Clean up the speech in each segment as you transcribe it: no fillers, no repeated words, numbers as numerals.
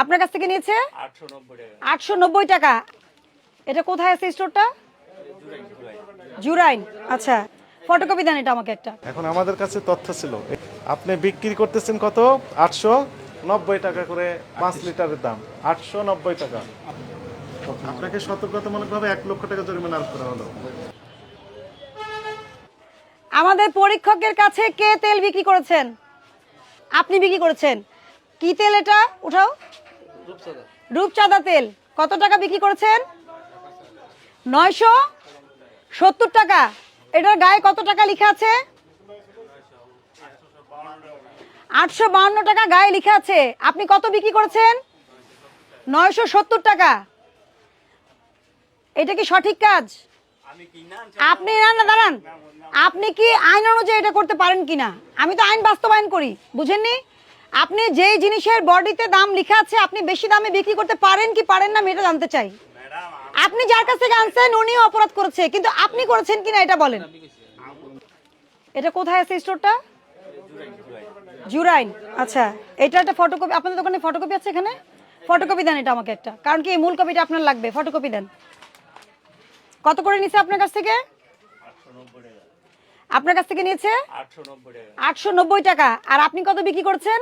আপনার কাছ থেকে নিয়েছে 890 টাকা। এটা কোথায় আছে স্টোরটা? জুরাইন। আচ্ছা, ফটোকপি দেন এটা আমাকে একটা। এখন আমাদের কাছে তথ্য ছিল আপনি বিক্রি করতেছেন কত? 890 টাকা করে 5 লিটারের দাম 890 টাকা। আপনাকে সতর্কতামূলকভাবে 1 লক্ষ টাকা জরিমানা আরোপ করা হলো। আমাদের পরীক্ষকের কাছে কে তেল বিক্রি করেছেন? আপনি বিক্রি করেছেন। কি তেল এটা? উঠাও। রূপচাঁদা তেল। কত টাকা বিক্রি করেছেন? 970 টাকা। এটার গায়ে কত টাকা লেখা আছে? 852 টাকা গায়ে লেখা আছে। আপনি কত বিক্রি করেছেন? 970 টাকা। এটা কি সঠিক কাজ? আপনি না দাঁড়ান, আপনি কি আইন অনুযায়ী এটা করতে পারেন কিনা? আমি তো আইন বাস্তবায়ন করি, বুঝেননি? আপনি যেই জিনিসের বডিতে দাম লেখা আছে আপনি বেশি দামে বিক্রি করতে পারেন কি পারেন না, আমি এটা জানতে চাই। আপনি যার কাছ থেকে আনছেন উনিও অপরাধ করেছে, কিন্তু আপনি করেছেন কিনা এটা বলেন। এটা কোথায় আছে স্টোরটা? জুরাইন। আচ্ছা, এটা একটা ফটোকপি। আপনাদের দোকানে ফটোকপি আছে? এখানে ফটোকপি দেন এটা আমাকে একটা, কারণ কি এই মূল কপিটা আপনার লাগবে। ফটোকপি দেন। কত করে নিছে আপনার কাছ থেকে? আপনার কাছ থেকে নিয়েছে 890 টাকা। আর আপনি কত বিক্রি করছেন?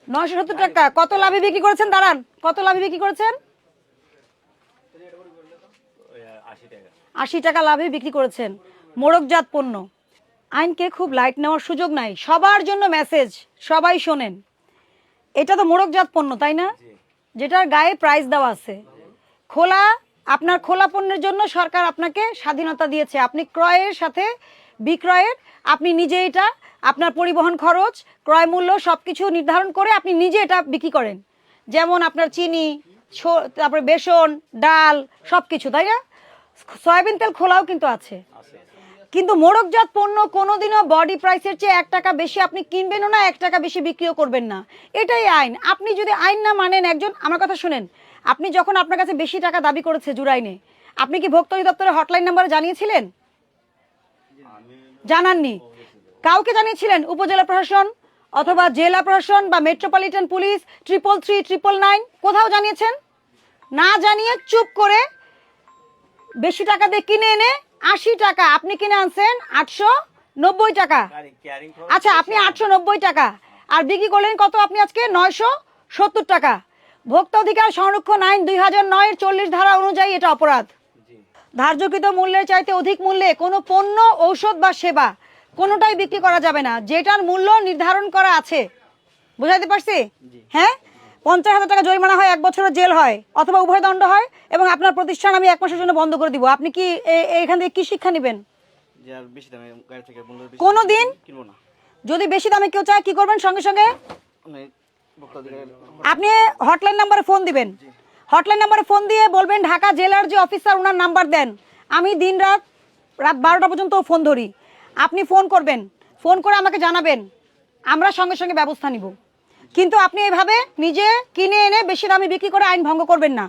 970 টাকা। কত লাভে বিক্রি করেছেন? দাঁড়ান, কত লাভে বিক্রি করেছেন? 80 টাকা লাভে বিক্রি করেছেন। মোড়কজাত পণ্য। আইনকে খুব লাইট নেওয়ার সুযোগ নাই। সবার জন্য মেসেজ, সবাই শোনেন। এটা তো মোড়কজাত পণ্য, তাই না? যেটার গায়ে প্রাইস দেওয়া আছে। খোলা, আপনার খোলা পণ্যের জন্য সরকার আপনাকে স্বাধীনতা দিয়েছে। আপনি ক্রয়ের সাথে বিক্রয়ের, আপনি নিজে এটা আপনার পরিবহন খরচ, ক্রয় মূল্য সবকিছু নির্ধারণ করে আপনি নিজে এটা বিক্রি করেন। যেমন আপনার চিনি, তারপরে বেসন, ডাল সবকিছু, তাই না? সয়াবিন তেল খোলাও কিন্তু আছে। কিন্তু মোড়কজাত পণ্য কোনোদিনও বডি প্রাইসের চেয়ে 1 টাকা বেশি আপনি কিনবেনও না, 1 টাকা বেশি বিক্রিও করবেন না। এটাই আইন। আপনি যদি আইন না মানেন, একজন, আমার কথা শুনেন, আপনি যখন আপনার কাছে বেশি টাকা দাবি করেছে জুরাইনে, আপনি কি ভোক্তা অধিদপ্তরের হটলাইন নাম্বারে জানিয়েছিলেন? জানাননি। কাউকে জানিয়েছিলেন? উপজেলা প্রশাসন অথবা জেলা প্রশাসন বা মেট্রোপলিটন পুলিশ 333, 999 কোথাও জানিয়েছেন? না জানিয়ে চুপ করে বেশি টাকা দিয়ে কিনে এনে 80 টাকা আপনি কিনে আনছেন 890 টাকা। আচ্ছা, আপনি 890 টাকা আর বিক্রি করলেন কত? আপনি আজকে 970 টাকা। ভোক্তা অধিকার সংরক্ষণ আইন 2009 এর 40 ধারা অনুযায়ী এটা অপরাধ। ধার্যকৃত মূল্যের চাইতে অধিক মূল্যে কোনো পণ্য, ঔষধ বা সেবা কোনোটাই বিক্রি করা যাবে না যেটার মূল্য নির্ধারণ করা আছে। বুঝাইতে পারছি? হ্যাঁ। 50,000 টাকা জরিমানা হয়, 1 বছরের জেল হয়, অথবা উভয় দণ্ড হয়, এবং আপনার প্রতিষ্ঠান আমি 1 মাসের জন্য বন্ধ করে দিব। আপনি কি এখান থেকে কি শিক্ষা নেবেন? কোনোদিন যদি বেশি দামে কেউ চায় কি করবেন? সঙ্গে সঙ্গে আপনি হটলাইন নাম্বারে ফোন দিবেন। হটলাইন নাম্বারে ফোন দিয়ে বলবেন ঢাকা জেলার যে অফিসার, ওনার নাম্বার দেন। আমি দিন রাত 12টা পর্যন্ত ফোন ধরি। আপনি ফোন করবেন, ফোন করে আমাকে জানাবেন, আমরা সঙ্গে সঙ্গে ব্যবস্থা নিব। কিন্তু আপনি এইভাবে নিজে কিনে এনে বেশি দামে বিক্রি করে আইন ভঙ্গ করবেন না,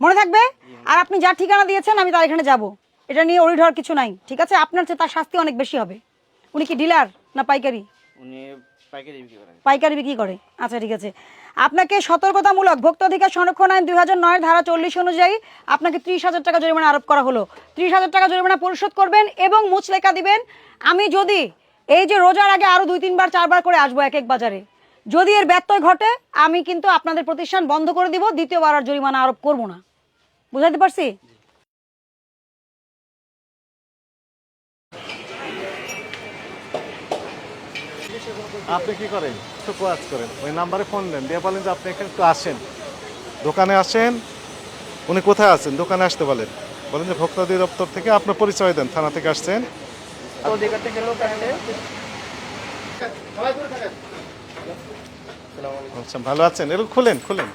মনে থাকবে। আর আপনি যার ঠিকানা দিয়েছেন আমি তার এখানে যাব। এটা নিয়ে ওরি ধর কিছু নাই, ঠিক আছে? আপনার চেয়ে তার শাস্তি অনেক বেশি হবে। উনি কি ডিলার না পাইকারি? উনি পাইকারি বিক্রি করেন। পাইকারি বিক্রি করে। আচ্ছা, ঠিক আছে। আপনাকে সতর্কতামূলক ভোক্তা অধিকার সংরক্ষণ আইন 2009 ধারা 40 অনুযায়ী আপনাকে 30,000 টাকা জরিমানা আরোপ করা হলো। 30,000 টাকা জরিমানা পরিশোধ করবেন এবং মুচলেখা দিবেন, আমি যদি এই যে রোজার আগে আরো 2-3 বার 4 বার করে আসবো এক এক বাজারে, যদি এর ব্যত্যয় ঘটে আমি কিন্তু আপনাদের প্রতিষ্ঠান বন্ধ করে দিব, দ্বিতীয়বার আর জরিমানা আরোপ করব না। বুঝাইতে পারছি? আপনি কি করেন? একটু কাজ করেন, ওই নাম্বারে ফোন দেন, দিয়ে বলেন যে আপনি এখানে একটু আসেন, দোকানে আসেন। উনি কোথায় আছেন? দোকানে আসতে বলেন। বলেন যে ভোক্তা অধিদপ্তর থেকে আপনার পরিচয় দেন, থানা থেকে আসছেন। অধিকার থেকে লোক আসলে আচ্ছা, ভালো আছেন? এরকম খুলেন খুলেন,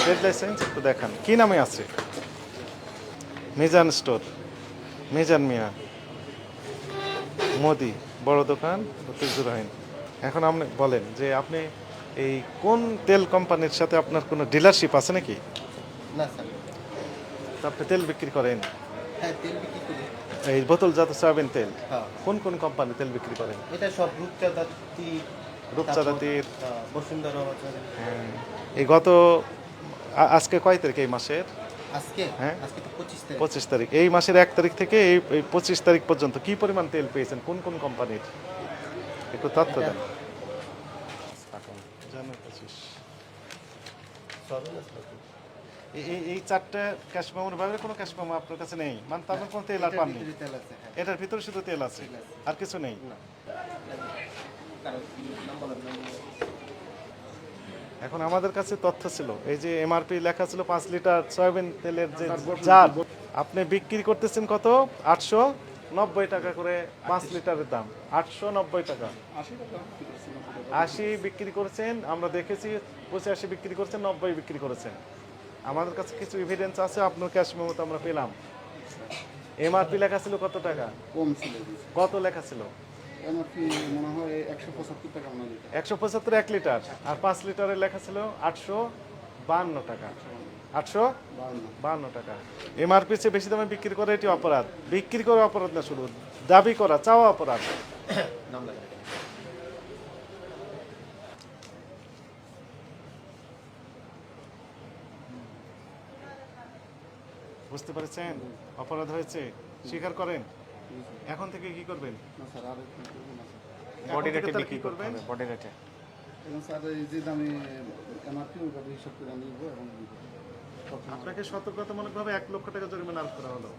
ট্রেড লাইসেন্স একটু দেখান। কি নামে আছে? মিজান স্টোর, মিজান মিয়া, মোদি, বড় দোকান, জুরাইন। এখন আপনি বলেন যে আপনি এই কোন তেল কোম্পানির সাথে আপনার কোনো ডিলারশিপ আছে নাকি? না স্যার। তো আপনি তেল বিক্রি করেন? হ্যাঁ, তেল বিক্রি করি। এই বোতলজাত সয়াবিন তেল হ্যাঁ। কোন কোন কোম্পানি তেল বিক্রি করেন? এটা সব রূপচাঁদাতি রূপচাঁদা তীর। বসুন্ধরা বাজার। হ্যাঁ। এই গত আজকে কয় তারিখ এই মাসের? আজকে হ্যাঁ। আজকে তো 25 তারিখ। 25 তারিখ। এই মাসের 1 তারিখ থেকে এই 25 তারিখ পর্যন্ত কি পরিমাণ তেল পেয়েছেন কোন কোন কোম্পানির একটু তথ্য দেন। জানুয়ারি 25। সবই আছে নাকি? এই চারটে ক্যাশ মেমোর বাইরে কোনো ক্যাশ মেমো আপনার কাছে নেই, মানে তার মানে কোনো তেল আর পাননি? ভিতরে তেল আছে, হ্যাঁ। এটার ভিতরে শুধু তেল আছে, আর কিছু নেই? এখন আমাদের কাছে তথ্য ছিল, এই যে এমআরপি লেখা ছিল 5 লিটার সয়াবিন তেলের যে জার, আপনি বিক্রি করতেছেন কত? 890 টাকা করে 5 লিটারের দাম। 890 টাকা। 80 বিক্রি করেছেন, আমরা দেখেছি 85 বিক্রি করেছেন, 90 বিক্রি করেছেন। আমাদের কাছে কিছু এভিডেন্স আছে, আপনার ক্যাশ মেমোতে আমরা পেলাম। এমআরপি লেখা ছিল কত টাকা? কম ছিল। কত লেখা ছিল? এমআরপি মনে হয় 175 টাকা মনে হয়। 175 1 লিটার, আর 5 লিটারের লেখা ছিল 852 টাকা। 852 টাকা। এমআরপি চেয়ে বেশি দামে বিক্রি করে এটি অপরাধ। বিক্রি করে অপরাধ না, শুধু দাবি করা, চাওয়া অপরাধ। নাম লাগা। বুঝতে পেরেছেন অপরাধ হয়েছে, স্বীকার করেন। এখন থেকে কি করবেন? না স্যার, আর একটু করবো না স্যার। বডি রেটে বিক্রি করবেন? বডি রেটে। এবং স্যার এই যে দামে এমআরপি ওইভাবে হিসাব করে নিব এবং আপনাকে সতর্কতামূলকভাবে 1 লক্ষ টাকা জরিমানা আরোপ করা হলো।